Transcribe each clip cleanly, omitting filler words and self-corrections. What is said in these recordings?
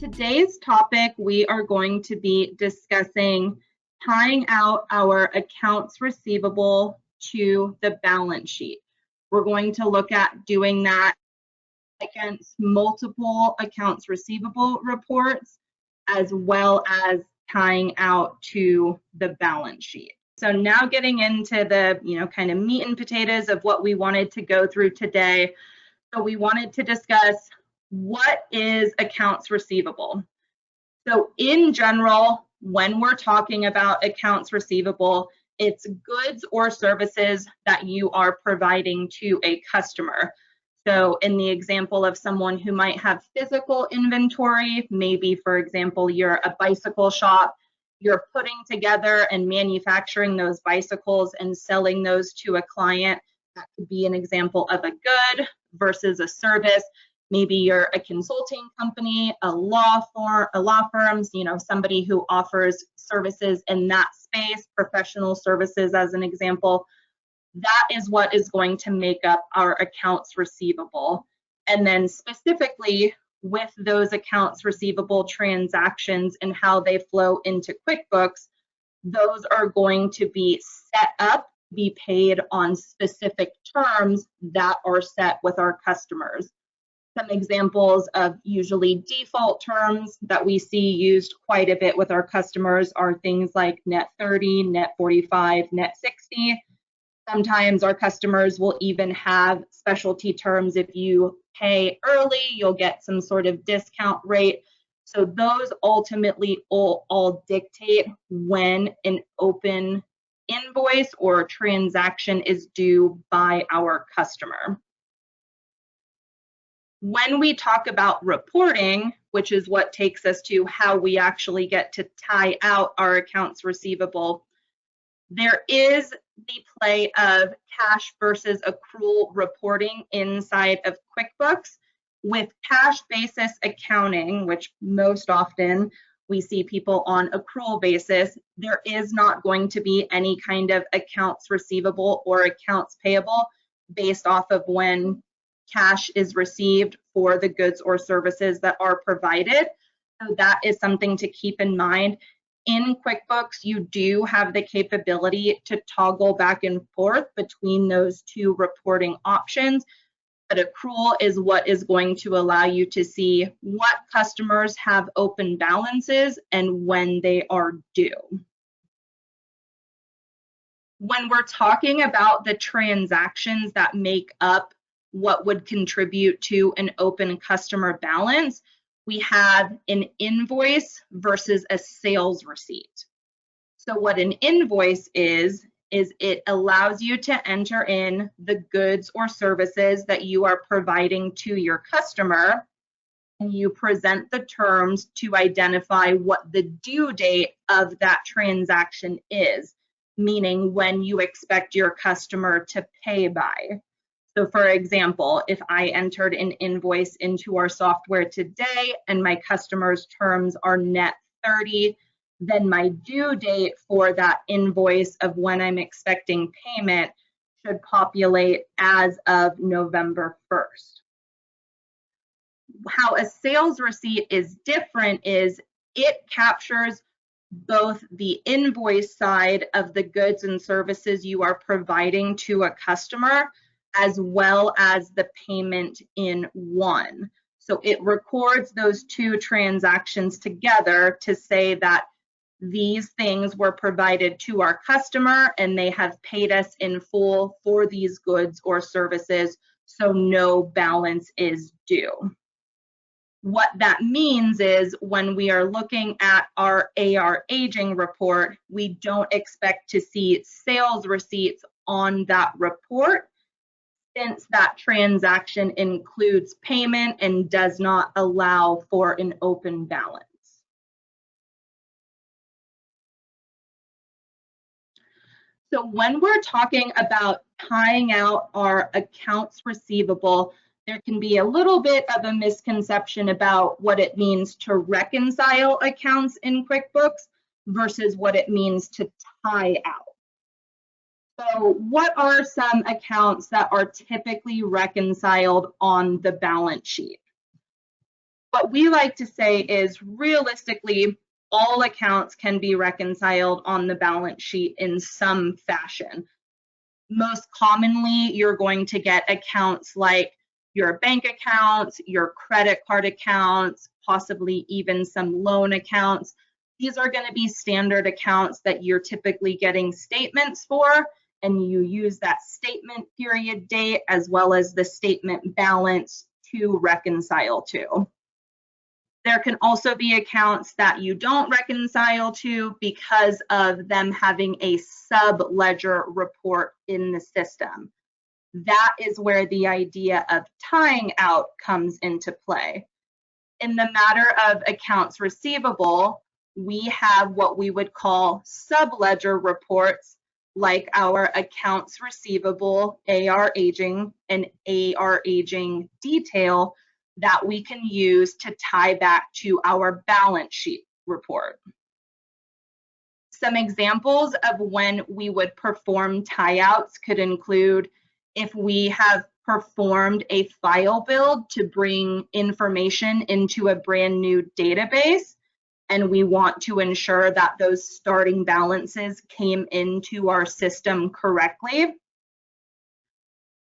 today's topic, we are going to be discussing tying out our accounts receivable to the balance sheet. We're going to look at doing that against multiple accounts receivable reports, as well as tying out to the balance sheet. So now getting into the, kind of meat and potatoes of what we wanted to go through today. So we wanted to discuss what is accounts receivable. So in general, when we're talking about accounts receivable, it's goods or services that you are providing to a customer. So in the example of someone who might have physical inventory, maybe, for example, you're a bicycle shop, you're putting together and manufacturing those bicycles and selling those to a client. That could be an example of a good versus a service. Maybe you're a consulting company, a law firm, somebody who offers services in that space, professional services as an example. That is what is going to make up our accounts receivable. And then specifically with those accounts receivable transactions and how they flow into QuickBooks, those are going to be set up, be paid on specific terms that are set with our customers. Some examples of usually default terms that we see used quite a bit with our customers are things like net 30, net 45, net 60. Sometimes our customers will even have specialty terms. If you pay early, you'll get some sort of discount rate. So those ultimately all dictate when an open invoice or transaction is due by our customer. When we talk about reporting, which is what takes us to how we actually get to tie out our accounts receivable, there is the play of cash versus accrual reporting inside of QuickBooks. With cash basis accounting, which most often we see people on accrual basis, there is not going to be any kind of accounts receivable or accounts payable based off of when cash is received for the goods or services that are provided. So that is something to keep in mind. In QuickBooks, you do have the capability to toggle back and forth between those two reporting options, but accrual is what is going to allow you to see what customers have open balances and when they are due. When we're talking about the transactions that make up what would contribute to an open customer balance, we have an invoice versus a sales receipt. So what an invoice is it allows you to enter in the goods or services that you are providing to your customer, and you present the terms to identify what the due date of that transaction is, meaning when you expect your customer to pay by. So for example, if I entered an invoice into our software today and my customer's terms are net 30, then my due date for that invoice of when I'm expecting payment should populate as of November 1st. How a sales receipt is different is it captures both the invoice side of the goods and services you are providing to a customer, as well as the payment in one. So it records those two transactions together to say that these things were provided to our customer and they have paid us in full for these goods or services, so no balance is due. What that means is when we are looking at our AR aging report, we don't expect to see sales receipts on that report, since that transaction includes payment and does not allow for an open balance. So when we're talking about tying out our accounts receivable, there can be a little bit of a misconception about what it means to reconcile accounts in QuickBooks versus what it means to tie out. So what are some accounts that are typically reconciled on the balance sheet? What we like to say is realistically, all accounts can be reconciled on the balance sheet in some fashion. Most commonly, you're going to get accounts like your bank accounts, your credit card accounts, possibly even some loan accounts. These are going to be standard accounts that you're typically getting statements for, and you use that statement period date as well as the statement balance to reconcile to. There can also be accounts that you don't reconcile to because of them having a sub-ledger report in the system. That is where the idea of tying out comes into play. In the matter of accounts receivable, we have what we would call sub-ledger reports, like our accounts receivable, AR aging, and AR aging detail, that we can use to tie back to our balance sheet report. Some examples of when we would perform tie-outs could include if we have performed a file build to bring information into a brand new database, and we want to ensure that those starting balances came into our system correctly.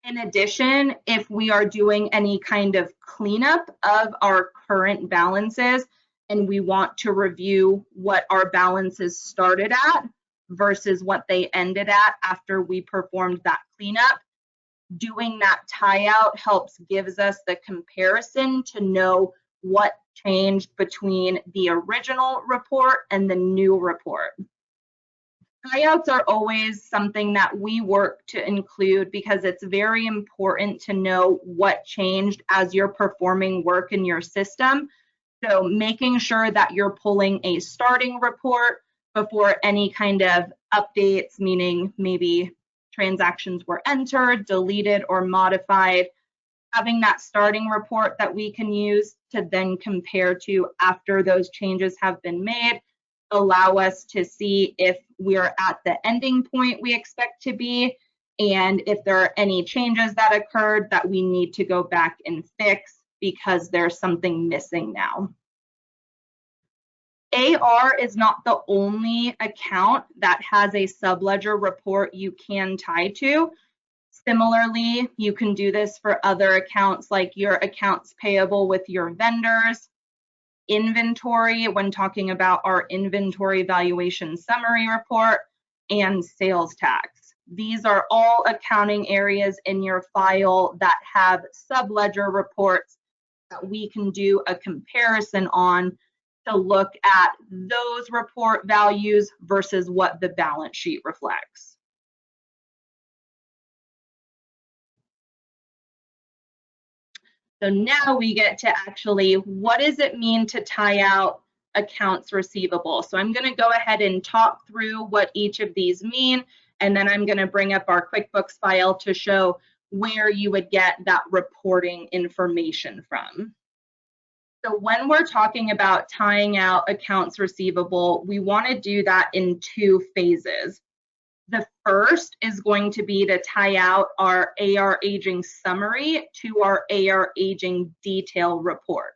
In addition, if we are doing any kind of cleanup of our current balances and we want to review what our balances started at versus what they ended at after we performed that cleanup, doing that tie-out gives us the comparison to know what changed between the original report and the new report. Tie-outs are always something that we work to include because it's very important to know what changed as you're performing work in your system. So making sure that you're pulling a starting report before any kind of updates, meaning maybe transactions were entered, deleted, or modified, having that starting report that we can use to then compare to after those changes have been made, allow us to see if we're at the ending point we expect to be, and if there are any changes that occurred that we need to go back and fix because there's something missing now. AR is not the only account that has a subledger report you can tie to. Similarly, you can do this for other accounts like your accounts payable with your vendors, inventory when talking about our inventory valuation summary report, and sales tax. These are all accounting areas in your file that have subledger reports that we can do a comparison on to look at those report values versus what the balance sheet reflects. So now we get to actually, what does it mean to tie out accounts receivable? So I'm going to go ahead and talk through what each of these mean, and then I'm going to bring up our QuickBooks file to show where you would get that reporting information from. So when we're talking about tying out accounts receivable, we want to do that in two phases. The first is going to be to tie out our AR aging summary to our AR aging detail report.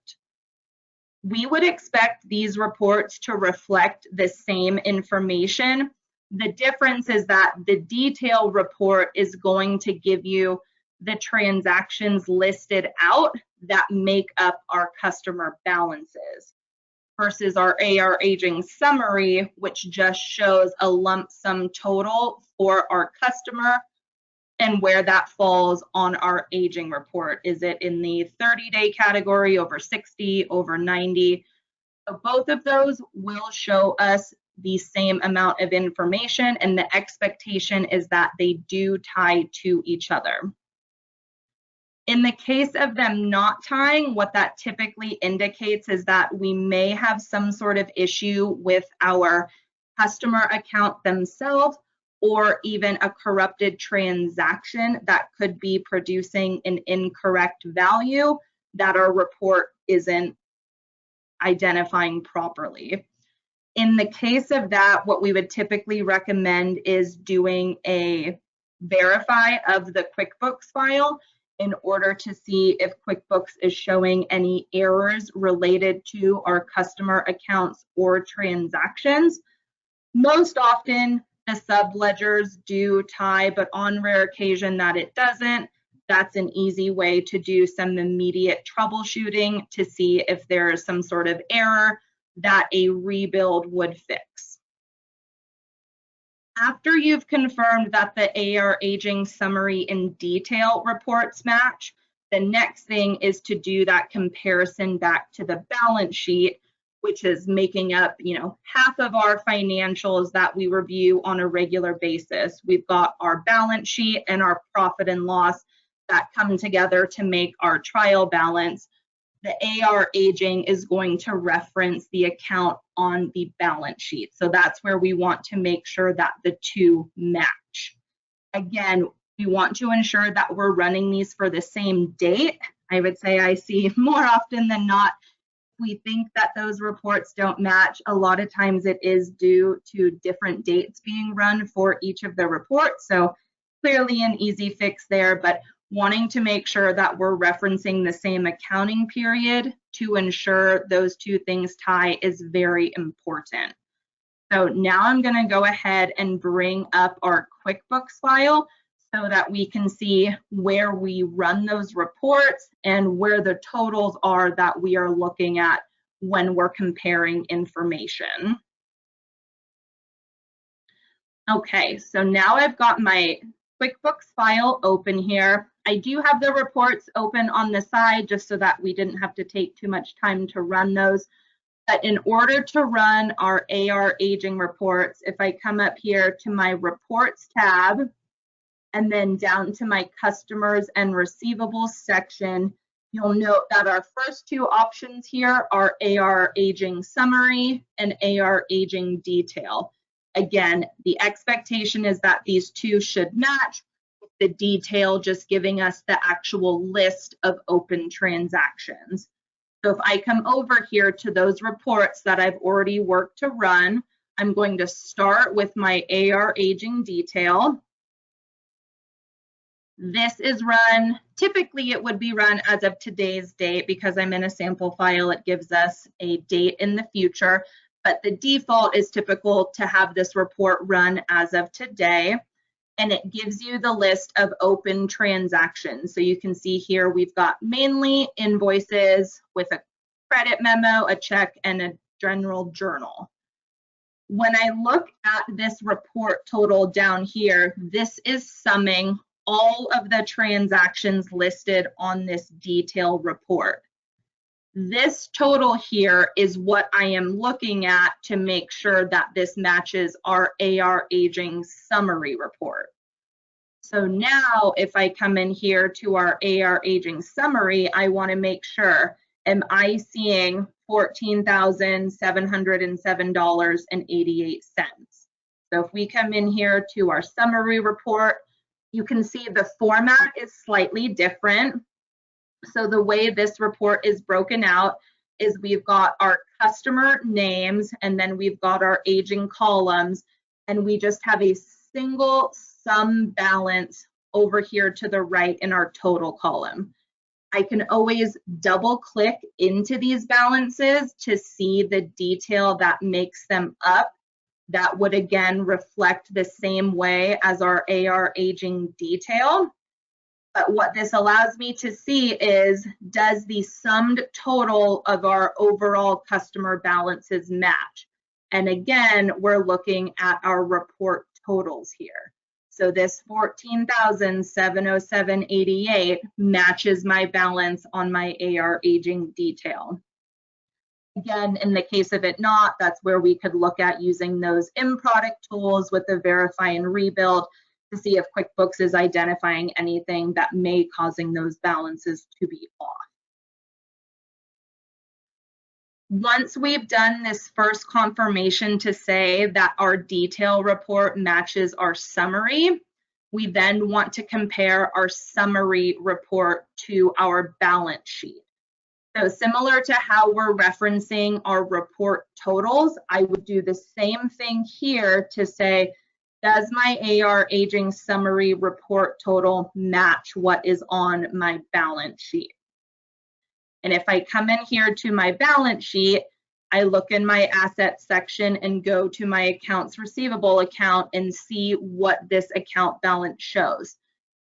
We would expect these reports to reflect the same information. The difference is that the detail report is going to give you the transactions listed out that make up our customer balances, versus our AR aging summary, which just shows a lump sum total for our customer and where that falls on our aging report. Is it in the 30-day category, over 60, over 90? So both of those will show us the same amount of information, and the expectation is that they do tie to each other. In the case of them not tying, what that typically indicates is that we may have some sort of issue with our customer account themselves, or even a corrupted transaction that could be producing an incorrect value that our report isn't identifying properly. In the case of that, what we would typically recommend is doing a verify of the QuickBooks file in order to see if QuickBooks is showing any errors related to our customer accounts or transactions. Most often, the subledgers do tie, but on rare occasion that it doesn't, that's an easy way to do some immediate troubleshooting to see if there is some sort of error that a rebuild would fix. After you've confirmed that the AR aging summary and detail reports match, the next thing is to do that comparison back to the balance sheet, which is making up, half of our financials that we review on a regular basis. We've got our balance sheet and our profit and loss that come together to make our trial balance. The AR aging is going to reference the account on the balance sheet. So that's where we want to make sure that the two match. Again, we want to ensure that we're running these for the same date. I would say I see more often than not, we think that those reports don't match. A lot of times it is due to different dates being run for each of the reports. So clearly an easy fix there, but wanting to make sure that we're referencing the same accounting period to ensure those two things tie is very important. So now I'm going to go ahead and bring up our QuickBooks file so that we can see where we run those reports and where the totals are that we are looking at when we're comparing information. Okay, so now I've got my QuickBooks file open here. I do have the reports open on the side just so that we didn't have to take too much time to run those. But in order to run our AR aging reports, if I come up here to my reports tab and then down to my customers and receivables section, you'll note that our first two options here are AR aging summary and AR aging detail. Again, the expectation is that these two should match, with the detail just giving us the actual list of open transactions. So if I come over here to those reports that I've already worked to run, I'm going to start with my AR aging detail. This is run, typically it would be run as of today's date because I'm in a sample file, it gives us a date in the future. But the default is typical to have this report run as of today, and it gives you the list of open transactions. So you can see here we've got mainly invoices with a credit memo, a check, and a general journal. When I look at this report total down here, this is summing all of the transactions listed on this detail report. This total here is what I am looking at to make sure that this matches our AR aging summary report. So now if I come in here to our AR aging summary, I want to make sure, am I seeing $14,707.88? So if we come in here to our summary report, you can see the format is slightly different. So the way this report is broken out is we've got our customer names and then we've got our aging columns, and we just have a single sum balance over here to the right in our total column. I can always double click into these balances to see the detail that makes them up. That would again reflect the same way as our AR aging detail. But what this allows me to see is, does the summed total of our overall customer balances match? And again, we're looking at our report totals here. So this $14,707.88 matches my balance on my AR aging detail. Again, in the case of it not, that's where we could look at using those in-product tools with the verify and rebuild to see if QuickBooks is identifying anything that may causing those balances to be off. Once we've done this first confirmation to say that our detail report matches our summary, we then want to compare our summary report to our balance sheet. So similar to how we're referencing our report totals, I would do the same thing here to say, Does my AR aging summary report total match what is on my balance sheet? And if I come in here to my balance sheet, I look in my assets section and go to my accounts receivable account and see what this account balance shows.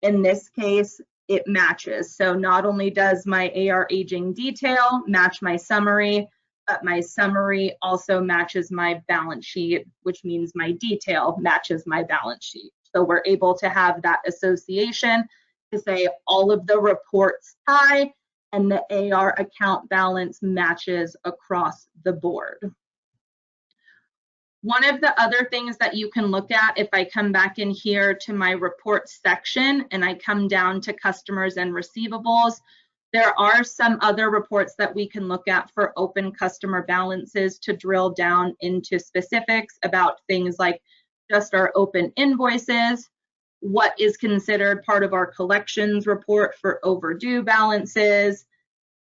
In this case, it matches. So not only does my AR aging detail match my summary, but my summary also matches my balance sheet, which means my detail matches my balance sheet. So we're able to have that association to say all of the reports tie and the AR account balance matches across the board. One of the other things that you can look at, if I come back in here to my reports section and I come down to customers and receivables, there are some other reports that we can look at for open customer balances to drill down into specifics about things like just our open invoices, what is considered part of our collections report for overdue balances,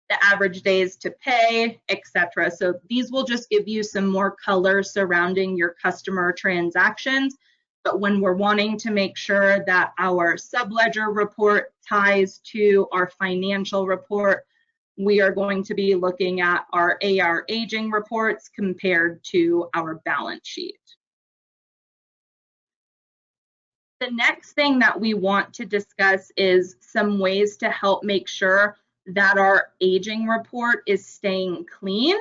the average days to pay, etc. So these will just give you some more color surrounding your customer transactions. But when we're wanting to make sure that our subledger report ties to our financial report, we are going to be looking at our AR aging reports compared to our balance sheet. The next thing that we want to discuss is some ways to help make sure that our aging report is staying clean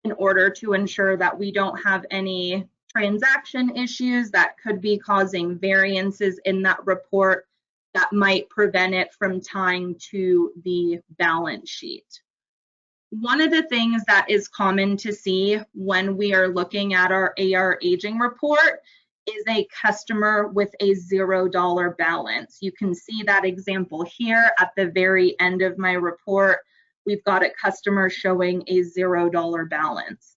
in order to ensure that we don't have any transaction issues that could be causing variances in that report that might prevent it from tying to the balance sheet. One of the things that is common to see when we are looking at our AR aging report is a customer with a $0 balance. You can see that example here at the very end of my report. We've got a customer showing a $0 balance.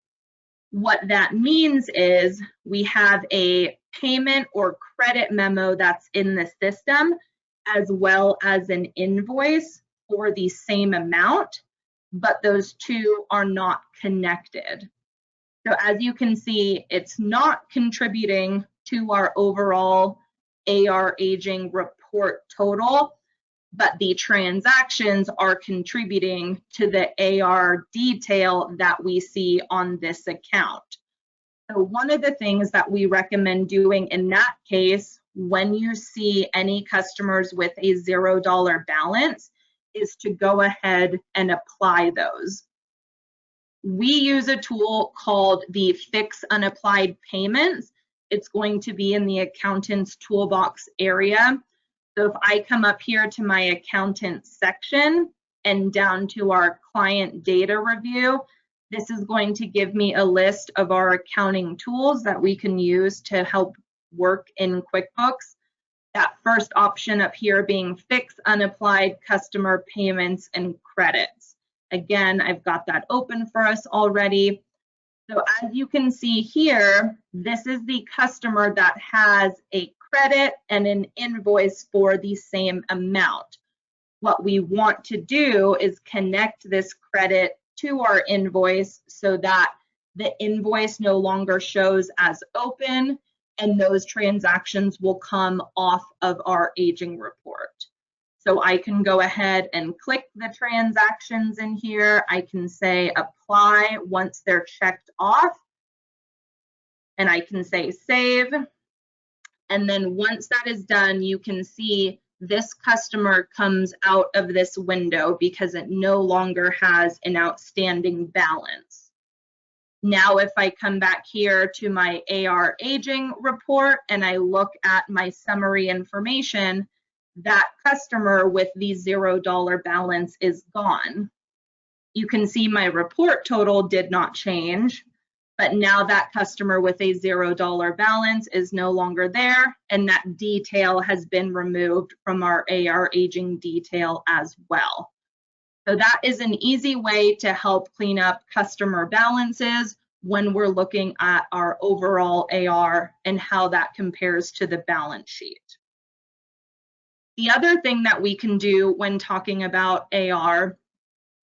What that means is we have a payment or credit memo that's in the system, as well as an invoice for the same amount, but those two are not connected. So as you can see, it's not contributing to our overall AR aging report total, but the transactions are contributing to the AR detail that we see on this account. So one of the things that we recommend doing in that case, when you see any customers with a $0 balance, is to go ahead and apply those. We use a tool called the Fix Unapplied Payments. It's going to be in the accountant's toolbox area. So if I come up here to my accountant section and down to our client data review, this is going to give me a list of our accounting tools that we can use to help work in QuickBooks. That first option up here being Fix Unapplied Customer Payments and Credits. Again, I've got that open for us already. So as you can see here, this is the customer that has a credit and an invoice for the same amount. What we want to do is connect this credit to our invoice so that the invoice no longer shows as open and those transactions will come off of our aging report. So I can go ahead and click the transactions in here. I can say apply once they're checked off. And I can say save. And then once that is done, you can see this customer comes out of this window because it no longer has an outstanding balance. Now, if I come back here to my AR aging report and I look at my summary information, that customer with the $0 balance is gone. You can see my report total did not change, but now that customer with a $0 balance is no longer there, and that detail has been removed from our AR aging detail as well. So that is an easy way to help clean up customer balances when we're looking at our overall AR and how that compares to the balance sheet. The other thing that we can do when talking about AR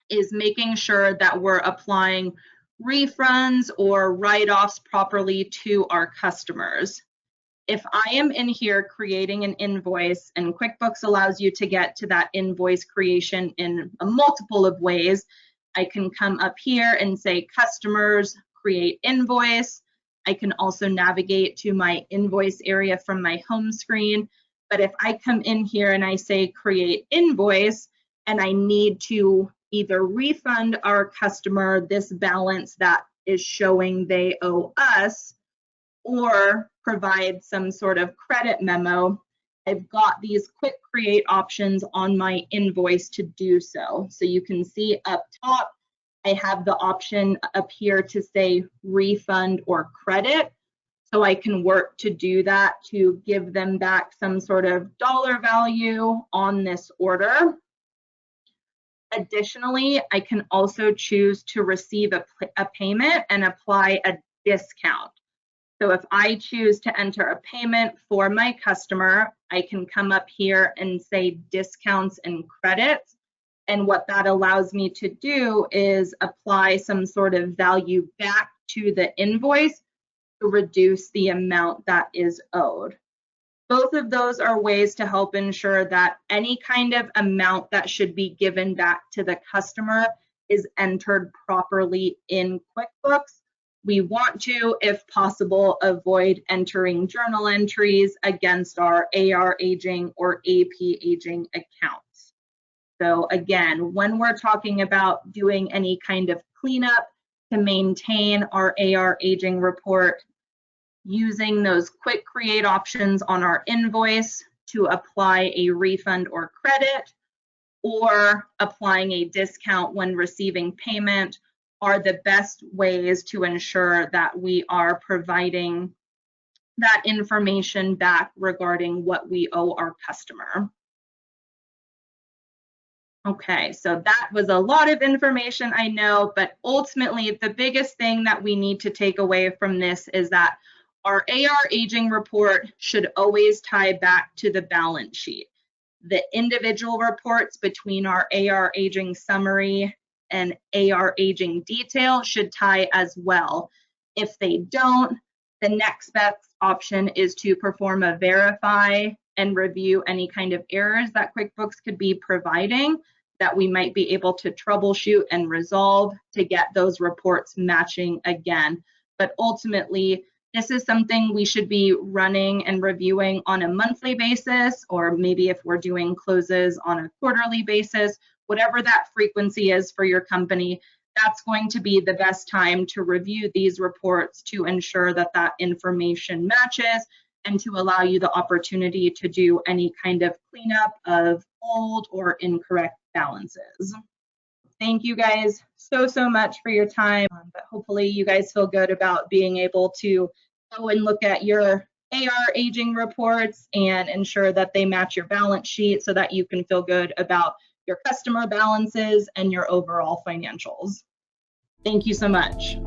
is making sure that we're applying refunds or write-offs properly to our customers. If I am in here creating an invoice, and QuickBooks allows you to get to that invoice creation in a multiple of ways, I can come up here and say customers, create invoice. I can also navigate to my invoice area from my home screen. But if I come in here and I say create invoice, and I need to either refund our customer this balance that is showing they owe us, or provide some sort of credit memo, I've got these quick create options on my invoice to do so. So you can see up top, I have the option up here to say refund or credit. So I can work to do that to give them back some sort of dollar value on this order. Additionally, I can also choose to receive a payment and apply a discount. So if I choose to enter a payment for my customer, I can come up here and say discounts and credits. And what that allows me to do is apply some sort of value back to the invoice to reduce the amount that is owed. Both of those are ways to help ensure that any kind of amount that should be given back to the customer is entered properly in QuickBooks. We want to, if possible, avoid entering journal entries against our AR aging or AP aging accounts. So again, when we're talking about doing any kind of cleanup to maintain our AR aging report, using those quick create options on our invoice to apply a refund or credit, or applying a discount when receiving payment, are the best ways to ensure that we are providing that information back regarding what we owe our customer. Okay, so that was a lot of information, I know, but ultimately the biggest thing that we need to take away from this is that our AR aging report should always tie back to the balance sheet. The individual reports between our AR aging summary and AR aging detail should tie as well. If they don't, the next best option is to perform a verify and review any kind of errors that QuickBooks could be providing that we might be able to troubleshoot and resolve to get those reports matching again. But ultimately, this is something we should be running and reviewing on a monthly basis, or maybe if we're doing closes on a quarterly basis, whatever that frequency is for your company, that's going to be the best time to review these reports to ensure that that information matches and to allow you the opportunity to do any kind of cleanup of old or incorrect balances. Thank you guys so much for your time, but hopefully you guys feel good about being able to go and look at your AR aging reports and ensure that they match your balance sheet so that you can feel good about your customer balances and your overall financials. Thank you so much.